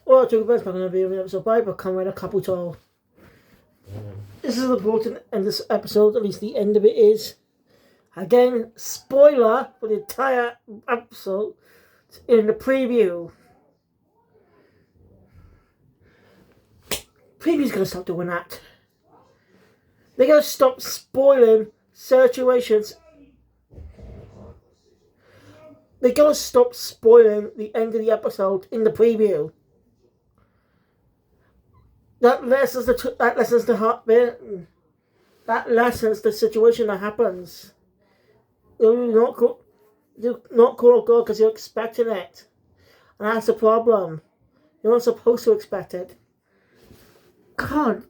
Well, to the best part of the video episode by Kamen Kabuto. This is important in this episode, at least the end of it is. Again, spoiler for the entire episode in the preview. Preview's gonna stop doing that. They're gonna stop spoiling situations. They're gonna stop spoiling the end of the episode in the preview. That lessens the heartbeat. That lessens the situation that happens. You're not caught off guard because you're expecting it, and that's the problem. You're not supposed to expect it. God,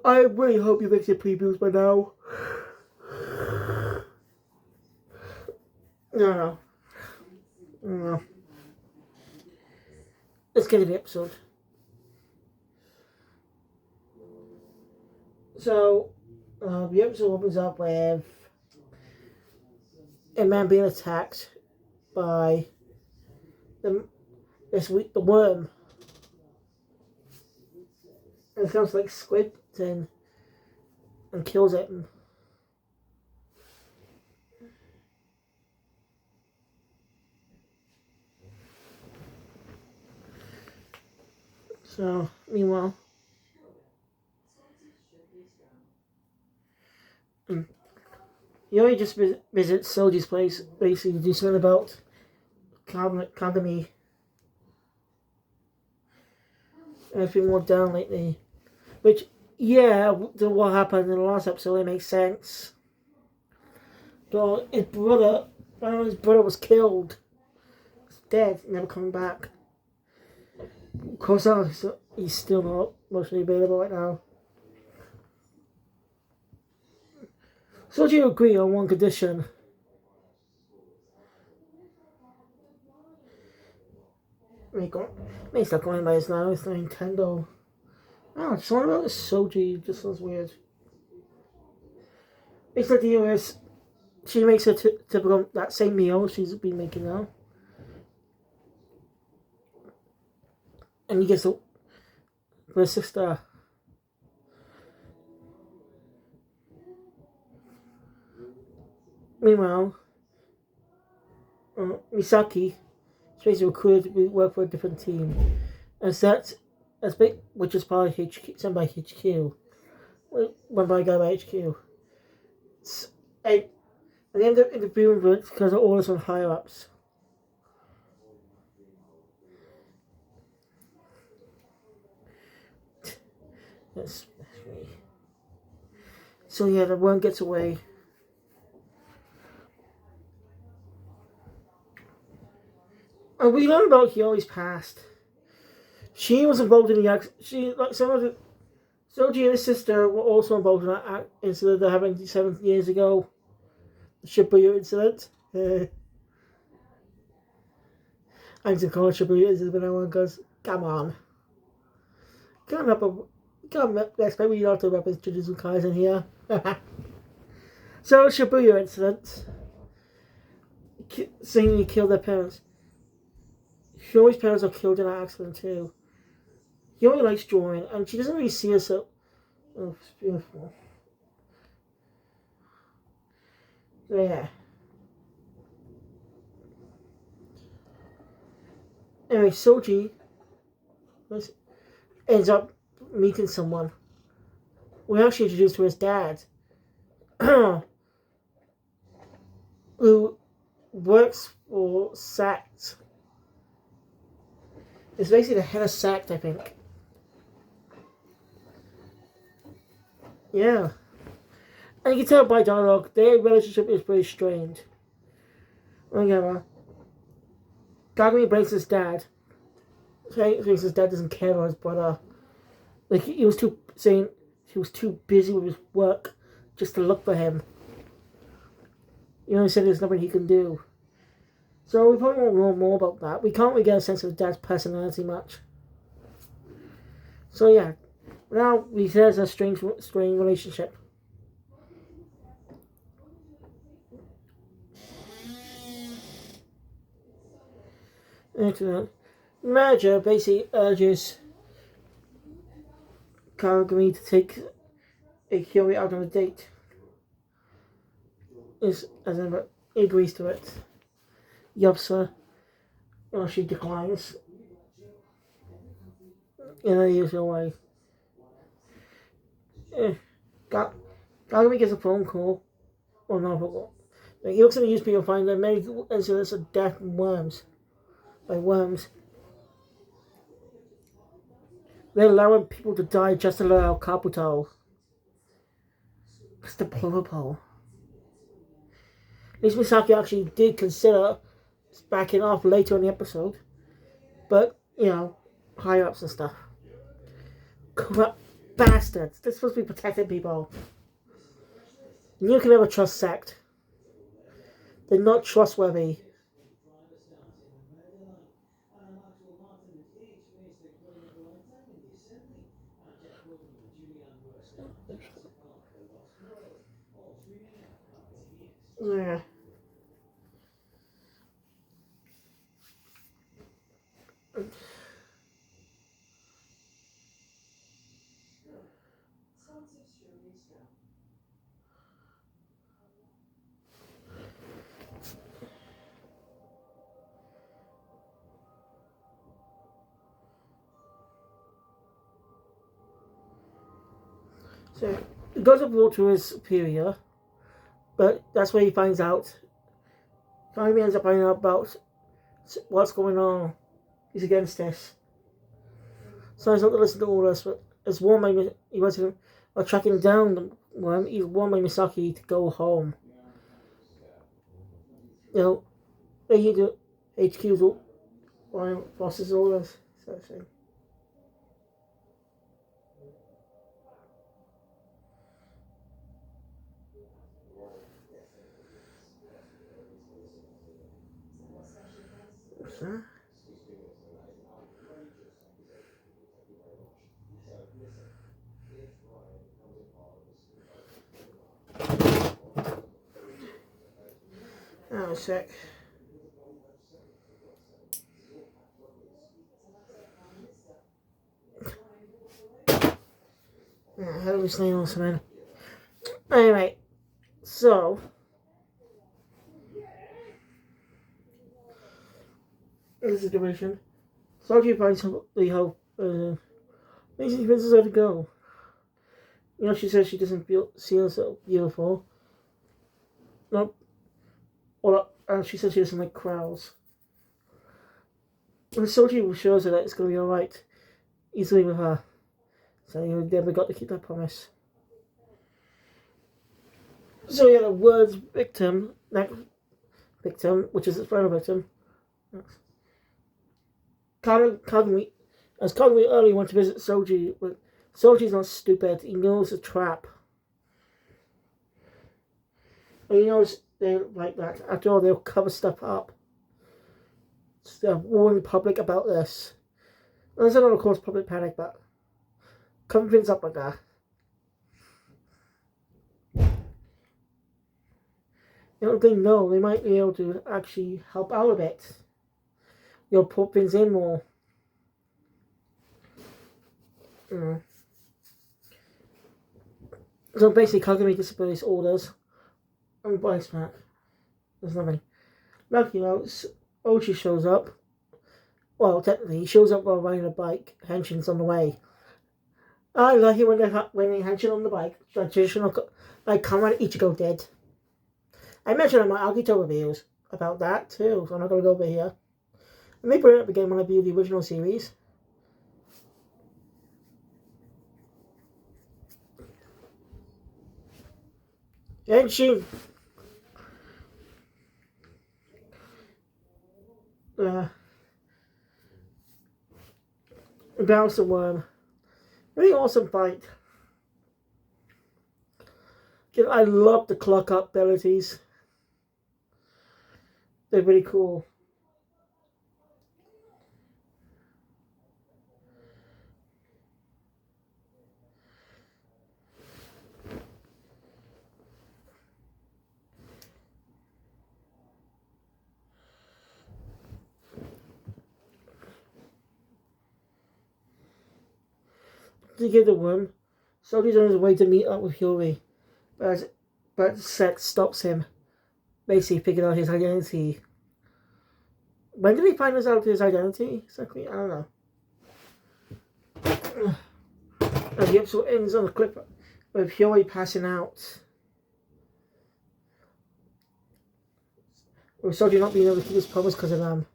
I really hope you fix your previews by now. No. Let's get to the episode. So, the episode opens up with a man being attacked by the worm. And it sounds like squid and kills it. So, meanwhile, Yuri just visits Soji's place, basically to do something about Kamen. And it's been more down lately. Which, yeah, what happened in the last episode, it makes sense. So his brother was killed. He's dead, never coming back. Of course, he's still not emotionally available right now. So do you agree on one condition? May stop going by his now, it's not Nintendo. Oh, it's something about the Soji, just sounds weird. Basically, the deal is, she makes her typical, that same meal she's been making now. And he gets for his sister. Meanwhile, Misaki, she's basically recruited to work for a different team. And which is part of HQ, sent by HQ. Run by a guy by HQ. And they end up interviewing her because of orders from higher ups. That's me. So yeah, the worm gets away. And we learn about Hiyori's past. She was involved in the accident. Soji and his sister were also involved in that incident that happened 7 years ago. The Shibuya incident. I'm just calling Shibuya incident, but no one goes, come on. Can't expect me not to represent Jujutsu Kaisen here. So, Shibuya incident. Saying he killed their parents. Hiyori's parents are killed in that accident too. Hiyori likes drawing, and she doesn't really see herself. Oh, it's beautiful. So yeah. Anyway, Soji ends up meeting someone. We're actually introduced to his dad, who works for SACT. It's basically the head of SACT, I think. Yeah. And you can tell by dialogue, their relationship is pretty strained. Whatever. Kagami breaks his dad. Thinks his dad doesn't care about his brother. Like, he was too busy with his work just to look for him. You know, he said there's nothing he can do. So we probably won't know more about that. We can't really get a sense of dad's personality much. So yeah, now there's a strange relationship. Internet. Manager basically urges Kagami to take a Kyori out on a date. As ever, he agrees to it. Yup, sir. Well, she declines in her usual way. Kagami gets a phone call. Or not a phone call. He looks at the newspaper and finds that many incidents of death from worms. By worms. They're allowing people to die just to allow Kabuto. It's deplorable. At least Misaki actually did consider backing off later in the episode. But, higher ups and stuff. Corrupt bastards. They're supposed to be protecting people. You can never trust sect. They're not trustworthy. Yeah. So, he goes up to his superior, but that's where he finds out. Finally ends up finding out about what's going on. He's against this. So he's not going to listen to all this, but it's warned by, he wants to, by tracking down the worm, he's warned by Misaki to go home. They do HQ's all, bosses orders, sort of thing. Huh? Oh, a sec. Yeah, how do we say on something? Anyway, so this is the situation. Soji finds the hope. Basically, convinces her to go. She says she doesn't see herself beautiful. No, and she says she doesn't like crowds. And Soji shows her that it's going to be alright. Easily with her. So you never got to keep that promise. So yeah, the words victim, which is its final victim. Kagami, as Kagami earlier went to visit Soji, but Soji's not stupid. He knows the trap. And he knows they're like that. After all, they'll cover stuff up. So warn the public about this. And this is not, of course, public panic, but cover things up like that. They know they might be able to actually help out a bit. Put things in more. So basically, Kagami disobeys orders and bites back. There's nothing. Lucky Ochi shows up. Well, technically, he shows up while riding a bike. Henshin's on the way. I like it when they Henshin on the bike. Traditional, like Kamen Ichigo did. I mentioned in my Agito reviews about that too, so I'm not going to go over here. I may bring it up again when I view the original series. Henshin! Bounce the worm. Really awesome fight. I love the clock up abilities. They're really cool. to give the room. Soji's on his way to meet up with Hiyori, but Sex stops him, basically picking out his identity. When did he find out his identity? Exactly, I don't know. And the episode ends on a clip with Hiyori passing out. With Soji not being able to keep his promise because of them.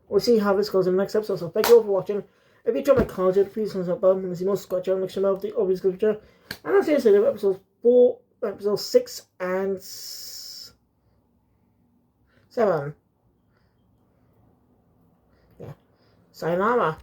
We'll see how this goes in the next episode. So thank you all for watching. If you enjoyed my content, please thumbs up button and see more Scotch on next of the obvious scripture. And I'll see you later, episode 6 and 7. Yeah. Sayonara.